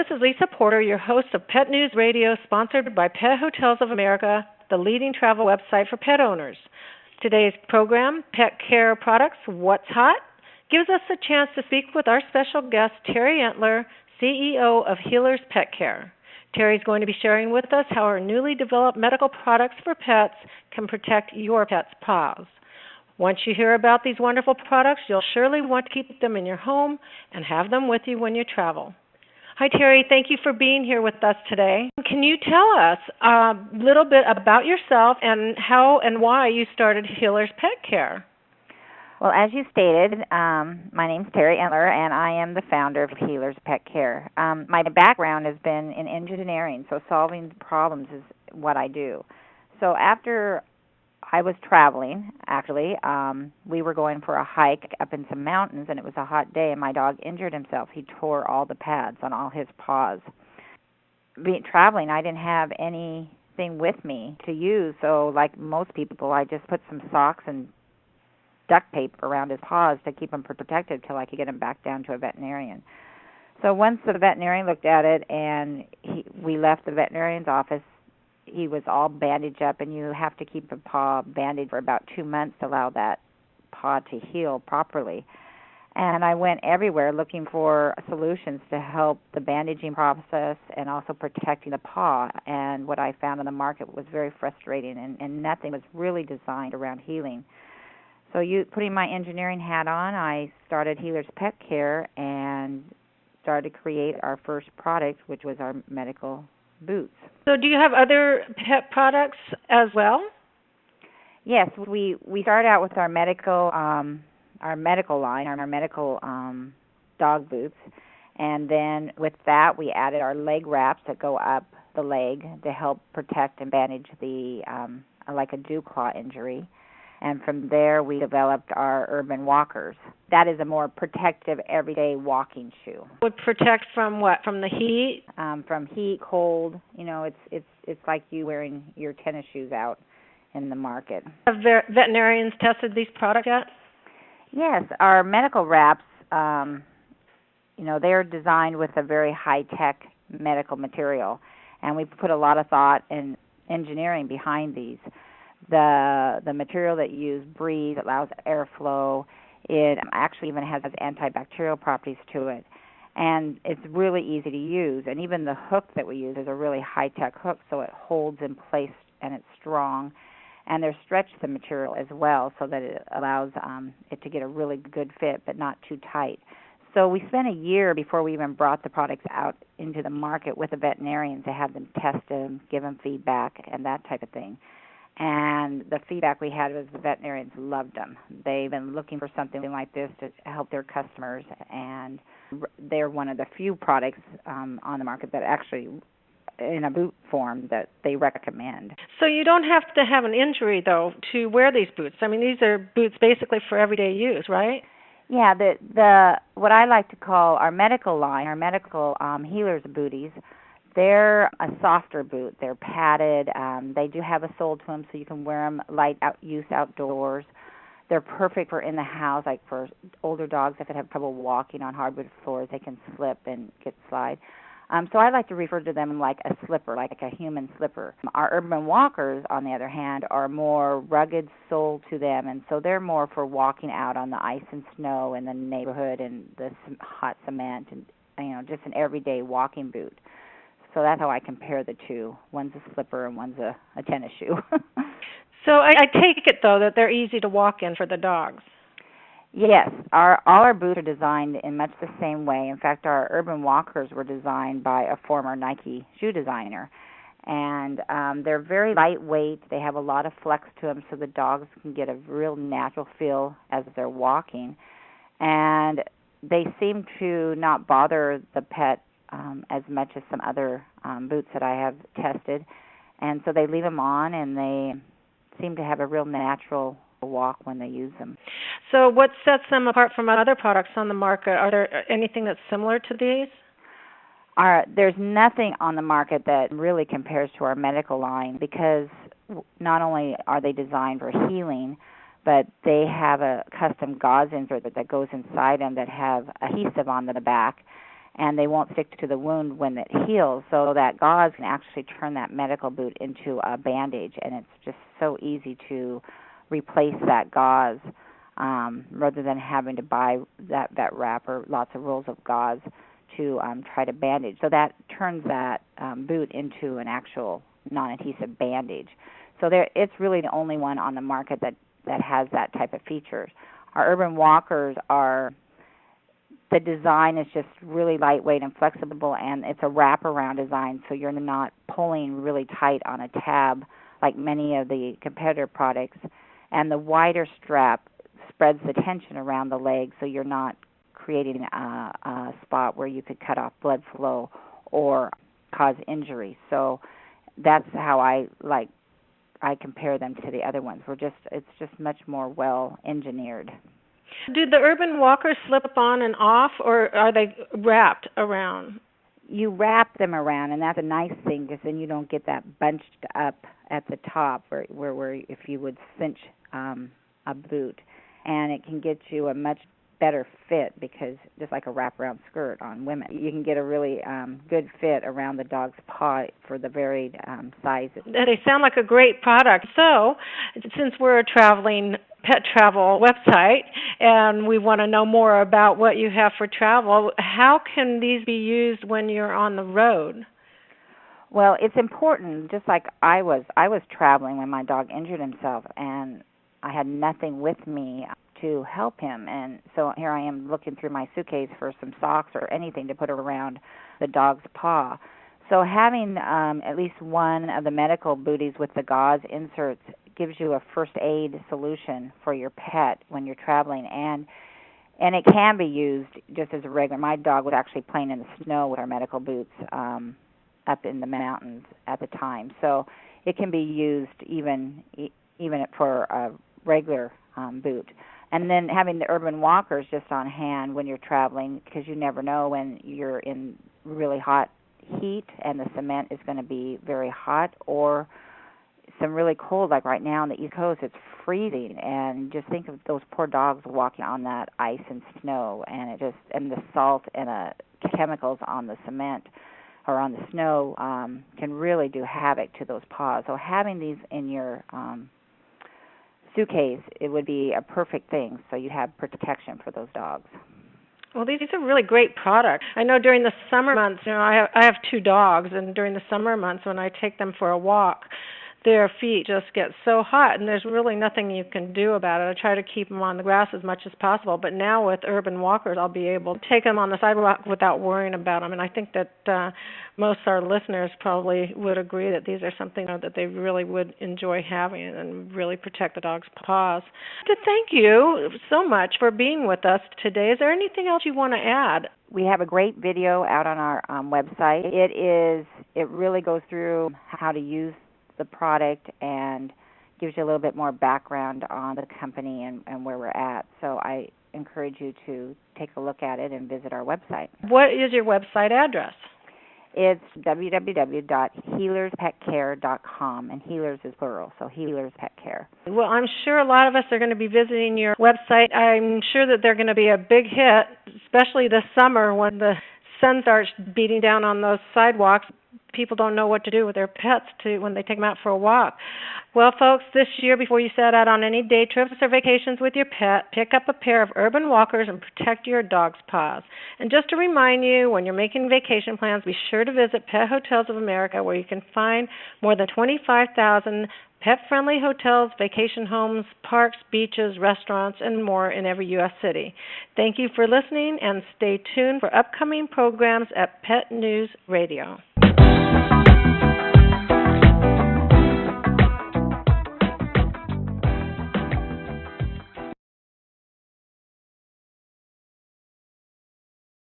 this is Lisa Porter, your host of Pet News Radio, sponsored by Pet Hotels of America, the leading travel website for pet owners. Today's program, Pet Care Products, What's Hot, gives us a chance to speak with our special guest, Terri Entler, CEO of Healers Petcare. Terri is going to be sharing with us how our newly developed medical products for pets can protect your pet's paws. Once you hear about these wonderful products, you'll surely want to keep them in your home and have them with you when you travel. Hi, Terri. Thank you for being here with us today. Can you tell us a little bit about yourself and how and why you started Healers Petcare? Well, as you stated, my name's Terri Entler, and I am the founder of Healers Petcare. My background has been in engineering, so solving problems is what I do. So after I was traveling, actually, we were going for a hike up in some mountains, and it was a hot day, and my dog injured himself. He tore all the pads on all his paws. Traveling, I didn't have anything with me to use, so like most people, I just put some socks and duct tape around his paws to keep him protected till I could get him back down to a veterinarian. So once the veterinarian looked at it and we left the veterinarian's office, he was all bandaged up, and you have to keep a paw bandaged for about 2 months to allow that paw to heal properly. And I went everywhere looking for solutions to help the bandaging process and also protecting the paw. And what I found on the market was very frustrating, and nothing was really designed around healing. So putting my engineering hat on, I started Healers Petcare and started to create our first product, which was our medical boots. So do you have other pet products as well? Yes, we started out with our medical line, our medical dog boots, and then with that we added our leg wraps that go up the leg to help protect and bandage the like a dew claw injury. And from there, we developed our urban walkers. That is a more protective, everyday walking shoe. Would protect from what? From the heat? From heat, cold. You know, it's like you wearing your tennis shoes out in the market. Have veterinarians tested these products yet? Yes, our medical wraps. They're designed with a very high-tech medical material, and we put a lot of thought and engineering behind these. The material that you use breathes, allows airflow. It actually even has antibacterial properties to it. And it's really easy to use. And even the hook that we use is a really high-tech hook, so it holds in place and it's strong. And there's stretch the material as well, so that it allows it to get a really good fit but not too tight. So we spent a year before we even brought the products out into the market with the veterinarians to have them test them, give them feedback, and that type of thing. And the feedback we had was the veterinarians loved them. They've been looking for something like this to help their customers, and they're one of the few products on the market that actually, in a boot form, that they recommend. So you don't have to have an injury, though, to wear these boots. I mean, these are boots basically for everyday use, right? Yeah, the what I like to call our medical line, our medical healers booties, they're a softer boot. They're padded. They do have a sole to them, so you can wear them use outdoors. They're perfect for in the house, like for older dogs if they have trouble walking on hardwood floors, they can slip and slide. So I like to refer to them like a slipper, like a human slipper. Our urban walkers, on the other hand, are more rugged sole to them, and so they're more for walking out on the ice and snow in the neighborhood and the hot cement, and just an everyday walking boot. So that's how I compare the two. One's a slipper and one's a tennis shoe. So I take it, though, that they're easy to walk in for the dogs. Yes. All our boots are designed in much the same way. In fact, our urban walkers were designed by a former Nike shoe designer. And they're very lightweight. They have a lot of flex to them so the dogs can get a real natural feel as they're walking. And they seem to not bother the pet as much as some other boots that I have tested. And so they leave them on, and they seem to have a real natural walk when they use them. So what sets them apart from other products on the market? Are there anything that's similar to these? There's nothing on the market that really compares to our medical line, because not only are they designed for healing, but they have a custom gauze insert that goes inside them that have adhesive on the back. and they won't stick to the wound when it heals. So that gauze can actually turn that medical boot into a bandage, and it's just so easy to replace that gauze rather than having to buy that wrap or lots of rolls of gauze to try to bandage. So that turns that boot into an actual non-adhesive bandage. So it's really the only one on the market that has that type of features. Our Urban Walkers the design is just really lightweight and flexible, and it's a wraparound design, so you're not pulling really tight on a tab like many of the competitor products. And the wider strap spreads the tension around the leg, so you're not creating a spot where you could cut off blood flow or cause injury. So that's how I compare them to the other ones. It's just much more well engineered. Do the Urban Walkers slip on and off, or are they wrapped around? You wrap them around, and that's a nice thing because then you don't get that bunched up at the top where if you would cinch a boot, and it can get you a much better fit because just like a wraparound skirt on women, you can get a really good fit around the dog's paw for the varied sizes. They sound like a great product. So, since we're a traveling pet travel website and we want to know more about what you have for travel, how can these be used when you're on the road? Well, it's important. Just like I was traveling when my dog injured himself, and I had nothing with me to help him, and so here I am looking through my suitcase for some socks or anything to put around the dog's paw. So having at least one of the medical booties with the gauze inserts gives you a first aid solution for your pet when you're traveling, and it can be used just as a regular. My dog was actually playing in the snow with our medical boots up in the mountains at the time, so it can be used even for a regular boot. And then having the Urban Walkers just on hand when you're traveling, because you never know when you're in really hot heat and the cement is going to be very hot, or some really cold, like right now on the East Coast, it's freezing. And just think of those poor dogs walking on that ice and snow, and the salt and chemicals on the cement or on the snow can really do havoc to those paws. So having these in your suitcase, it would be a perfect thing, so you have protection for those dogs. Well, these are really great products. I know during the summer months, I have 2 dogs, and during the summer months when I take them for a walk, their feet just get so hot, and there's really nothing you can do about it. I try to keep them on the grass as much as possible, but now with Urban Walkers, I'll be able to take them on the sidewalk without worrying about them, and I think that most of our listeners probably would agree that these are something that they really would enjoy having and really protect the dog's paws. Thank you so much for being with us today. Is there anything else you want to add? We have a great video out on our website. It really goes through how to use the product and gives you a little bit more background on the company and where we're at. So I encourage you to take a look at it and visit our website. What is your website address? It's www.healerspetcare.com, and healers is plural, so Healers Petcare. Well, I'm sure a lot of us are going to be visiting your website. I'm sure that they're going to be a big hit, especially this summer when the sun starts beating down on those sidewalks. People don't know what to do with their pets when they take them out for a walk. Well, folks, this year, before you set out on any day trips or vacations with your pet, pick up a pair of Urban Walkers and protect your dog's paws. And just to remind you, when you're making vacation plans, be sure to visit Pet Hotels of America, where you can find more than 25,000 pet-friendly hotels, vacation homes, parks, beaches, restaurants, and more in every U.S. city. Thank you for listening, and stay tuned for upcoming programs at Pet News Radio.